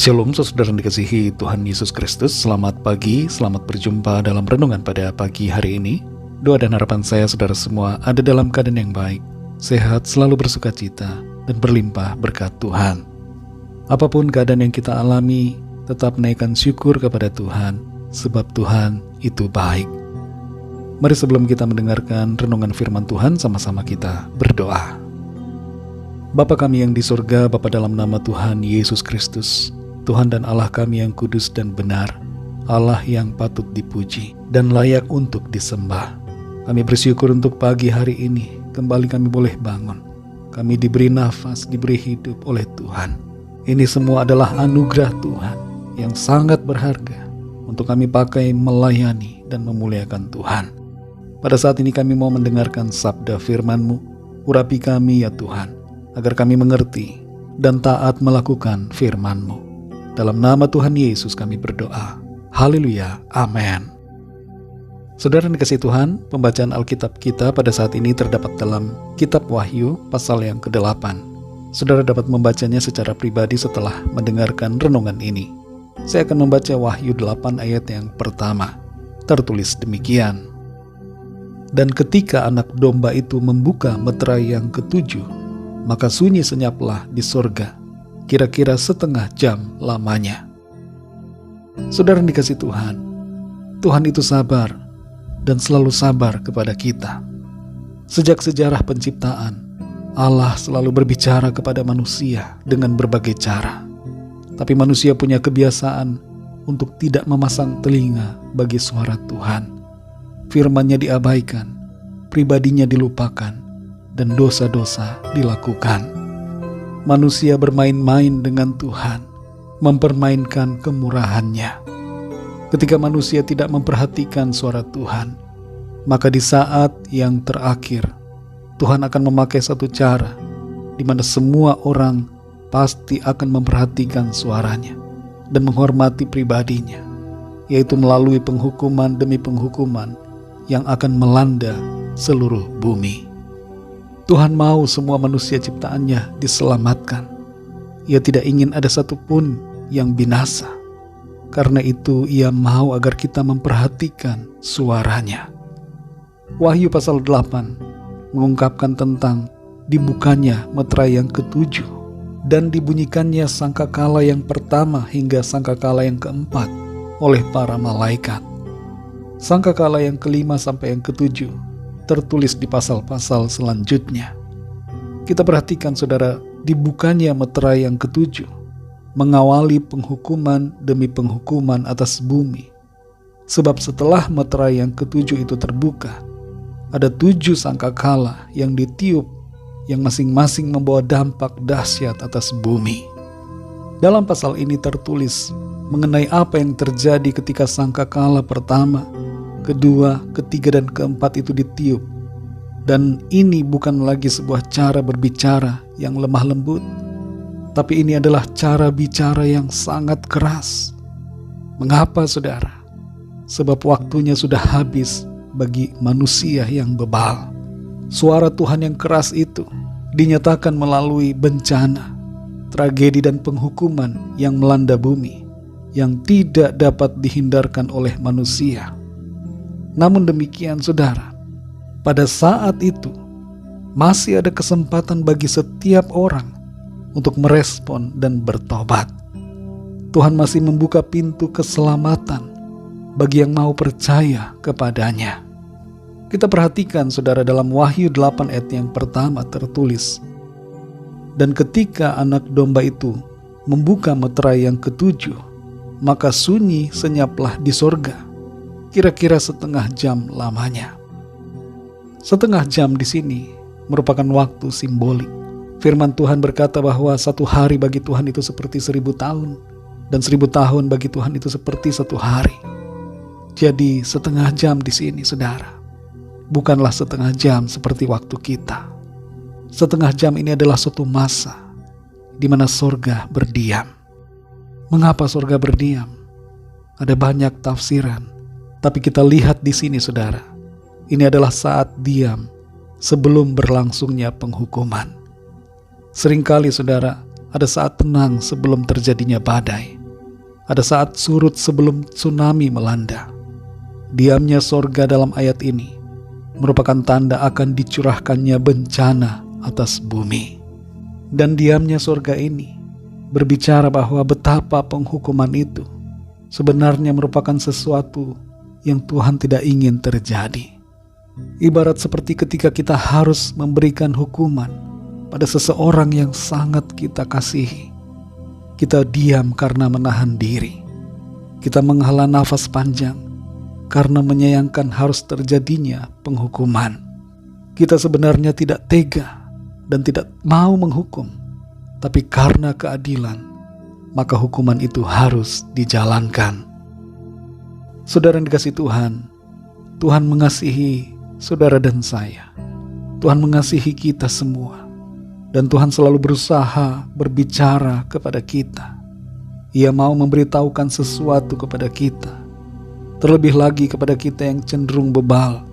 Shalom saudara yang dikasihi Tuhan Yesus Kristus. Selamat pagi, selamat berjumpa dalam renungan pada pagi hari ini. Doa dan harapan saya saudara semua ada dalam keadaan yang baik, sehat, selalu bersuka cita, dan berlimpah berkat Tuhan. Apapun keadaan yang kita alami, tetap naikkan syukur kepada Tuhan, sebab Tuhan itu baik. Mari sebelum kita mendengarkan renungan firman Tuhan, sama-sama kita berdoa. Bapa kami yang di surga, Bapa dalam nama Tuhan Yesus Kristus, Tuhan dan Allah kami yang kudus dan benar, Allah yang patut dipuji dan layak untuk disembah. Kami bersyukur untuk pagi hari ini, kembali kami boleh bangun. Kami diberi nafas, diberi hidup oleh Tuhan. Ini semua adalah anugerah Tuhan yang sangat berharga untuk kami pakai melayani dan memuliakan Tuhan. Pada saat ini kami mau mendengarkan sabda firman-Mu. Urapi kami ya Tuhan, agar kami mengerti dan taat melakukan firman-Mu. Dalam nama Tuhan Yesus kami berdoa. Haleluya. Amin. Saudara yang dikasihi Tuhan, pembacaan Alkitab kita pada saat ini terdapat dalam Kitab Wahyu pasal yang ke-8. Saudara dapat membacanya secara pribadi setelah mendengarkan renungan ini. Saya akan membaca Wahyu 8 ayat yang pertama. Tertulis demikian. Dan ketika anak domba itu membuka meterai yang ketujuh, maka sunyi senyaplah di sorga, kira-kira setengah jam lamanya. Saudara yang dikasihi Tuhan, Tuhan itu sabar dan selalu sabar kepada kita. Sejak sejarah penciptaan, Allah selalu berbicara kepada manusia dengan berbagai cara. Tapi manusia punya kebiasaan untuk tidak memasang telinga bagi suara Tuhan. Firman-Nya diabaikan, pribadinya dilupakan, dan dosa-dosa dilakukan. Manusia bermain-main dengan Tuhan, mempermainkan kemurahan-Nya. Ketika manusia tidak memperhatikan suara Tuhan, maka di saat yang terakhir, Tuhan akan memakai satu cara di mana semua orang pasti akan memperhatikan suaranya dan menghormati pribadinya, yaitu melalui penghukuman demi penghukuman yang akan melanda seluruh bumi. Tuhan mau semua manusia ciptaannya diselamatkan. Ia tidak ingin ada satupun yang binasa. Karena itu ia mau agar kita memperhatikan suaranya. Wahyu pasal 8 mengungkapkan tentang dibukanya meterai yang ketujuh dan dibunyikannya sangkakala yang pertama hingga sangkakala yang keempat oleh para malaikat. Sangkakala yang kelima sampai yang ketujuh tertulis di pasal-pasal selanjutnya. Kita perhatikan saudara, dibukanya meterai yang ketujuh mengawali penghukuman demi penghukuman atas bumi. Sebab setelah meterai yang ketujuh itu terbuka, ada 7 sangkakala yang ditiup, yang masing-masing membawa dampak dahsyat atas bumi. Dalam pasal ini tertulis mengenai apa yang terjadi ketika sangkakala pertama, kedua, ketiga, dan keempat itu ditiup. Dan ini bukan lagi sebuah cara berbicara yang lemah lembut, tapi ini adalah cara bicara yang sangat keras. Mengapa saudara? Sebab waktunya sudah habis bagi manusia yang bebal. Suara Tuhan yang keras itu dinyatakan melalui bencana, tragedi, dan penghukuman yang melanda bumi, yang tidak dapat dihindarkan oleh manusia. Namun demikian saudara, pada saat itu masih ada kesempatan bagi setiap orang untuk merespon dan bertobat. Tuhan masih membuka pintu keselamatan bagi yang mau percaya kepadanya. Kita perhatikan saudara, dalam Wahyu 8 ayat yang pertama tertulis, dan ketika anak domba itu membuka meterai yang ketujuh, maka sunyi senyaplah di sorga, kira-kira setengah jam lamanya. Setengah jam di sini merupakan waktu simbolik. Firman Tuhan berkata bahwa 1 hari bagi Tuhan itu seperti 1000 tahun, dan 1000 tahun bagi Tuhan itu seperti 1 hari. Jadi setengah jam di sini saudara, bukanlah setengah jam seperti waktu kita. Setengah jam ini adalah suatu masa di mana sorga berdiam. Mengapa sorga berdiam? Ada banyak tafsiran. Tapi kita lihat di sini saudara, ini adalah saat diam sebelum berlangsungnya penghukuman. Seringkali saudara, Ada saat tenang sebelum terjadinya badai. Ada saat surut sebelum tsunami melanda. Diamnya sorga dalam ayat ini merupakan tanda akan dicurahkannya bencana atas bumi. Dan diamnya sorga ini berbicara bahwa betapa penghukuman itu sebenarnya merupakan sesuatu yang Tuhan tidak ingin terjadi. Ibarat seperti ketika kita harus memberikan hukuman pada seseorang yang sangat kita kasihi. Kita diam karena menahan diri. Kita menghela nafas panjang karena menyayangkan harus terjadinya penghukuman. Kita sebenarnya tidak tega dan tidak mau menghukum, tapi karena keadilan, maka hukuman itu harus dijalankan. Saudara yang dikasihi Tuhan, Tuhan mengasihi saudara dan saya. Tuhan mengasihi kita semua. Dan Tuhan selalu berusaha berbicara kepada kita. Ia mau memberitahukan sesuatu kepada kita. Terlebih lagi kepada kita yang cenderung bebal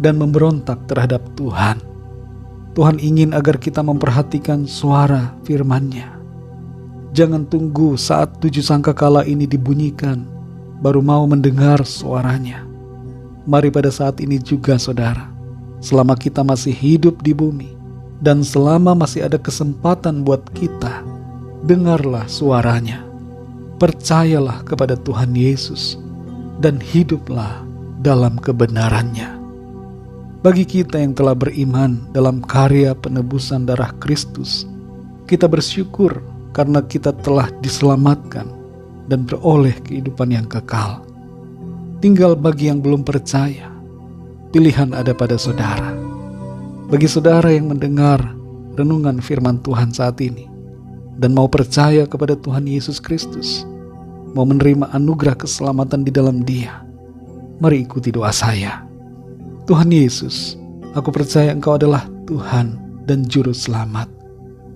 dan memberontak terhadap Tuhan. Tuhan ingin agar kita memperhatikan suara firman-Nya. Jangan tunggu saat 7 sangkakala ini dibunyikan, baru mau mendengar suaranya. Mari pada saat ini juga saudara, selama kita masih hidup di bumi, dan selama masih ada kesempatan buat kita, dengarlah suaranya. Percayalah kepada Tuhan Yesus, dan hiduplah dalam kebenarannya. Bagi kita yang telah beriman dalam karya penebusan darah Kristus, kita bersyukur karena kita telah diselamatkan dan beroleh kehidupan yang kekal. Tinggal bagi yang belum percaya, pilihan ada pada saudara. Bagi saudara yang mendengar renungan firman Tuhan saat ini dan mau percaya kepada Tuhan Yesus Kristus, mau menerima anugerah keselamatan di dalam Dia, mari ikuti doa saya. Tuhan Yesus, aku percaya Engkau adalah Tuhan dan Juru Selamat.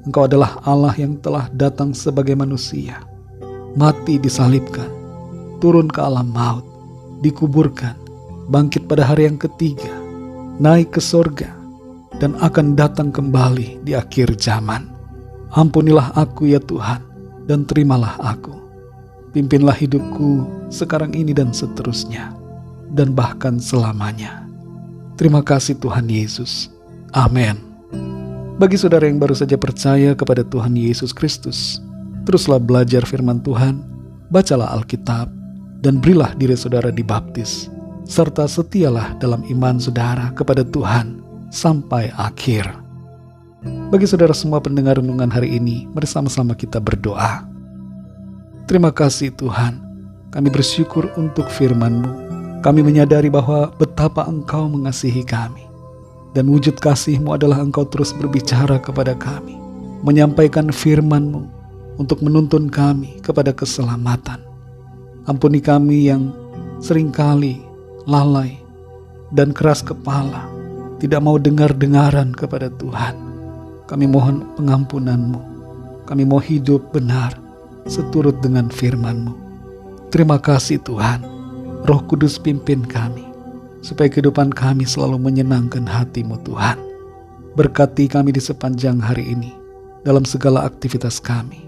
Engkau adalah Allah yang telah datang sebagai manusia, mati disalibkan, turun ke alam maut, dikuburkan, bangkit pada hari yang ketiga, naik ke sorga, dan akan datang kembali di akhir zaman. Ampunilah aku ya Tuhan, dan terimalah aku. Pimpinlah hidupku sekarang ini dan seterusnya, dan bahkan selamanya. Terima kasih Tuhan Yesus. Amin. Bagi saudara yang baru saja percaya kepada Tuhan Yesus Kristus, teruslah belajar firman Tuhan, bacalah Alkitab, dan berilah diri saudara dibaptis, serta setialah dalam iman saudara kepada Tuhan sampai akhir. Bagi saudara semua pendengar renungan hari ini, mari sama-sama kita berdoa. Terima kasih Tuhan, kami bersyukur untuk firman-Mu. Kami menyadari bahwa betapa Engkau mengasihi kami, dan wujud kasih-Mu adalah Engkau terus berbicara kepada kami, menyampaikan firman-Mu untuk menuntun kami kepada keselamatan. Ampuni kami yang seringkali lalai dan keras kepala, tidak mau dengar-dengaran kepada Tuhan. Kami mohon pengampunan-Mu. Kami mau hidup benar seturut dengan firman-Mu. Terima kasih Tuhan. Roh Kudus pimpin kami, supaya kehidupan kami selalu menyenangkan hati-Mu Tuhan. Berkati kami di sepanjang hari ini, dalam segala aktivitas kami.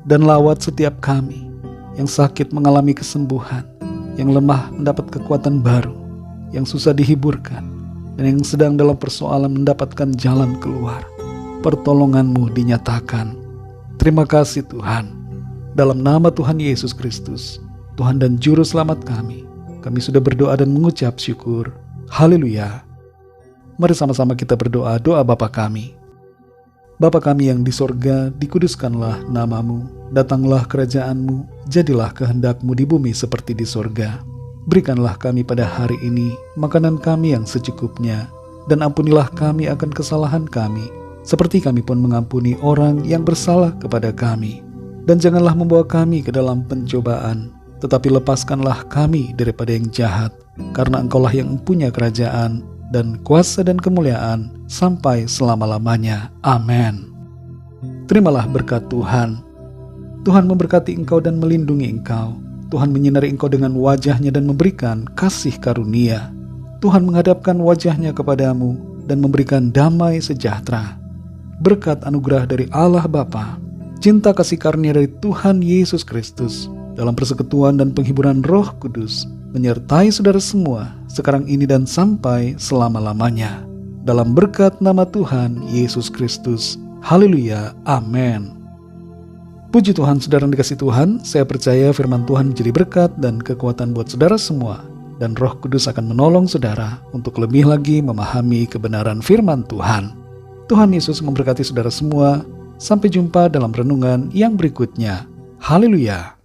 Dan lawat setiap kami yang sakit mengalami kesembuhan, yang lemah mendapat kekuatan baru, yang susah dihiburkan, dan yang sedang dalam persoalan mendapatkan jalan keluar. Pertolongan-Mu dinyatakan. Terima kasih Tuhan. Dalam nama Tuhan Yesus Kristus, Tuhan dan Juru Selamat kami sudah berdoa dan mengucap syukur. Haleluya. Mari sama-sama kita berdoa doa Bapa kami. Bapa kami yang di sorga, dikuduskanlah nama-Mu, datanglah kerajaan-Mu, jadilah kehendak-Mu di bumi seperti di sorga. Berikanlah kami pada hari ini makanan kami yang secukupnya, dan ampunilah kami akan kesalahan kami, seperti kami pun mengampuni orang yang bersalah kepada kami. Dan janganlah membawa kami ke dalam pencobaan, tetapi lepaskanlah kami daripada yang jahat, karena Engkaulah yang mempunyai kerajaan dan kuasa dan kemuliaan sampai selama-lamanya. Amin. Terimalah berkat Tuhan. Tuhan memberkati engkau dan melindungi engkau. Tuhan menyinari engkau dengan wajah-Nya dan memberikan kasih karunia. Tuhan menghadapkan wajah-Nya kepadamu dan memberikan damai sejahtera. Berkat anugerah dari Allah Bapa cinta kasih karunia dari Tuhan Yesus Kristus, dalam persekutuan dan penghiburan Roh Kudus, menyertai saudara semua, sekarang ini dan sampai selama-lamanya. Dalam berkat nama Tuhan Yesus Kristus. Haleluya. Amin. Puji Tuhan, saudara yang dikasih Tuhan, saya percaya firman Tuhan menjadi berkat dan kekuatan buat saudara semua. Dan Roh Kudus akan menolong saudara untuk lebih lagi memahami kebenaran firman Tuhan. Tuhan Yesus memberkati saudara semua. Sampai jumpa dalam renungan yang berikutnya. Haleluya.